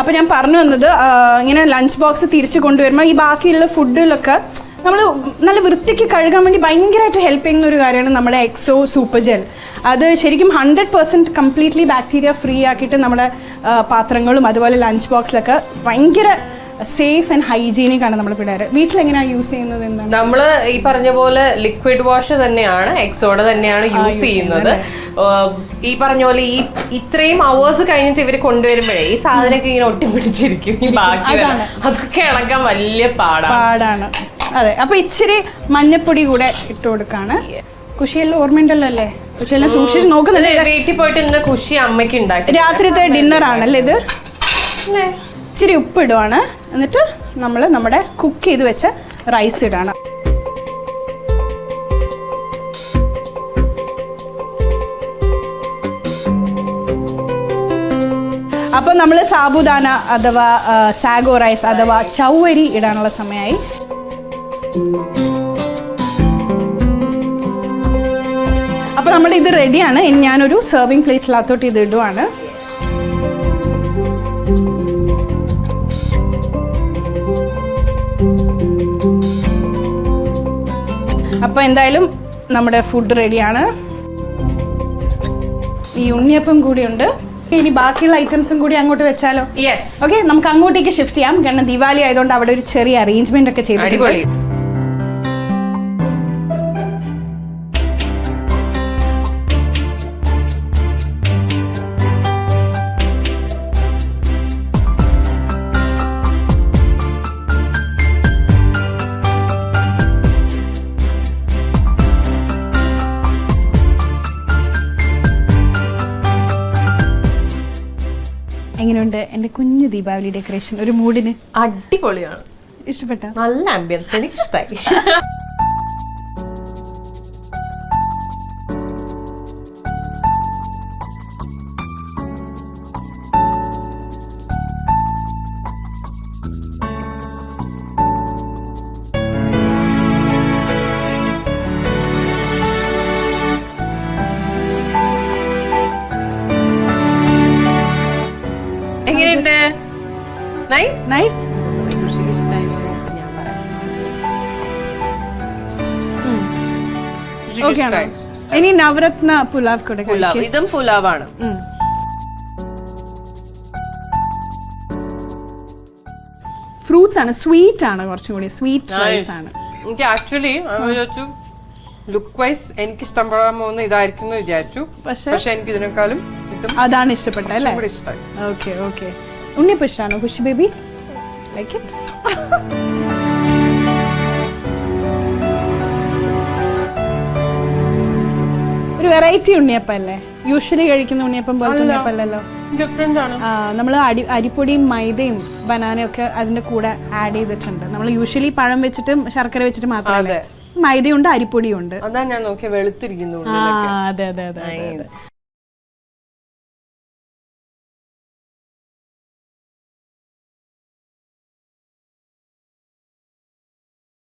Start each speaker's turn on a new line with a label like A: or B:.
A: അപ്പോൾ ഞാൻ പറഞ്ഞു വന്നത് ഇങ്ങനെ ലഞ്ച് ബോക്സ് തിരിച്ചു കൊണ്ടുവരുമ്പോൾ ഈ ബാക്കിയുള്ള ഫുഡുകളൊക്കെ നമ്മൾ നല്ല വൃത്തിക്ക് കഴുകാൻ വേണ്ടി ഭയങ്കരമായിട്ട് ഹെൽപ്പ് ചെയ്യുന്ന ഒരു കാര്യമാണ് നമ്മുടെ എക്സോ സൂപ്പർ ജെൽ. അത് ശരിക്കും 100% കംപ്ലീറ്റ്ലി ബാക്ടീരിയ ഫ്രീ ആക്കിയിട്ട് നമ്മുടെ പാത്രങ്ങളും അതുപോലെ ലഞ്ച് ബോക്സിലൊക്കെ ഭയങ്കര സേഫ് ആൻഡ് ഹൈജീനിക് ആണ് നമ്മൾ പിള്ളേർ. വീട്ടിലെങ്ങനെയാണ് യൂസ് ചെയ്യുന്നത്? എന്താണ്
B: നമ്മൾ ഈ പറഞ്ഞ പോലെ ലിക്വിഡ് വാഷ് തന്നെയാണ്, എക്സോടെ തന്നെയാണ് യൂസ് ചെയ്യുന്നത്. ഈ പറഞ്ഞ പോലെ ഈ ഇത്രയും അവേഴ്സ് കഴിഞ്ഞിട്ട് ഇവർ കൊണ്ടുവരുമ്പോഴേ ഈ സാധനമൊക്കെ ഇങ്ങനെ ഒട്ടിപ്പിടിച്ചിരിക്കും. ഈ ബാക്കി അതൊക്കെ ഇളക്കാൻ വലിയ പാടാണ്.
A: അതെ, അപ്പൊ ഇച്ചിരി മഞ്ഞപ്പൊടി കൂടെ ഇട്ട് കൊടുക്കാണ്. കുഷിയെല്ലാം ഓർമ്മയുണ്ടല്ലോ അല്ലേ? കുഷിയെല്ലാം സൂക്ഷിച്ച് നോക്കുന്നില്ലേ?
B: വീട്ടിൽ പോയിട്ട് ഇന്ന് കുഷി അമ്മയ്ക്ക് ഉണ്ടാക്കി
A: രാത്രിത്തെ ഡിന്നർ ആണല്ലേ ഇത്. ഇച്ചിരി ഉപ്പ് ഇടുവാണ്. എന്നിട്ട് നമ്മൾ നമ്മുടെ കുക്ക് ചെയ്ത് വെച്ച റൈസ് ഇടാണ്. അപ്പോൾ നമ്മൾ സാബുദാന അഥവാ സാഗോ റൈസ് അഥവാ ചൗവരി ഇടാനുള്ള സമയമായി. അപ്പോൾ നമ്മുടെ ഇത് റെഡിയാണ്. ഇനി ഞാനൊരു സെർവിങ് പ്ലേറ്റിനകത്തോട്ട് ഇത് ഇടുവാണ്. അപ്പോൾ എന്തായാലും നമ്മുടെ ഫുഡ് റെഡിയാണ്. ഈ ഉണ്ണിയപ്പം കൂടിയുണ്ട്. ഇനി ബാക്കിയുള്ള ഐറ്റംസും കൂടി അങ്ങോട്ട് വെച്ചാലോ?
B: യെസ്.
A: ഓക്കെ, നമുക്ക് അങ്ങോട്ടേക്ക് ഷിഫ്റ്റ് ചെയ്യാം. കാരണം ദിവാലി ആയതുകൊണ്ട് അവിടെ ഒരു ചെറിയ അറേഞ്ച്മെന്റ് ഒക്കെ ചെയ്തിട്ടുണ്ട്. എങ്ങനെയുണ്ട് എൻ്റെ കുഞ്ഞു ദീപാവലി ഡെക്കറേഷൻ? ഒരു മൂഡിന്
B: അടിപൊളിയാണ്.
A: ഇഷ്ടപ്പെട്ട?
B: നല്ല ആംബിയൻസ്, എനിക്ക് ഇഷ്ടമായി. Nice
A: nice. ഓക്കെ ആണോ? ഇനി നവരത്ന പുലാവ് കൂടെ.
B: ഇതും പുലാവാണ്.
A: ഫ്രൂട്ട്സ് ആണ്, സ്വീറ്റ് ആണ്, കുറച്ചും കൂടി സ്വീറ്റ് റൈസ് ആണ്.
B: എനിക്ക് ആക്ച്വലി ലുക്ക് വൈസ് എനിക്ക് ഇഷ്ടപ്പെടാൻ പോകുന്ന ഇതായിരിക്കും എന്ന് വിചാരിച്ചു. പക്ഷെ എനിക്ക് ഇതിനേക്കാളും
A: അതാണ് ഇഷ്ടപ്പെട്ടത് അല്ലേ?
B: ഇഷ്ടമായി.
A: Okay okay. ഉണ്ണിയപ്പം ഇഷ്ടമാണോ ഖുഷി ബേബി? Like it? ഒരു വെറൈറ്റി ഉണ്ണിയപ്പം അല്ലേ? യൂഷ്വലി കഴിക്കുന്ന ഉണ്ണിയപ്പം പോലത്തെ ഉണ്ണിയപ്പം അല്ലല്ലോ. നമ്മൾ അരിപ്പൊടിയും മൈദയും ബനാനയും ഒക്കെ അതിന്റെ കൂടെ ആഡ് ചെയ്തിട്ടുണ്ട്. നമ്മൾ യൂഷ്വലി പഴം വെച്ചിട്ടും ശർക്കര വെച്ചിട്ട് മാത്രമല്ല, മൈദയുണ്ട് അരിപ്പൊടിയും ഉണ്ട്.
B: അതാ ഞാൻ നോക്കിയ വെളുത്തിരിക്കുന്നു.
A: അതെ അതെ അതെ.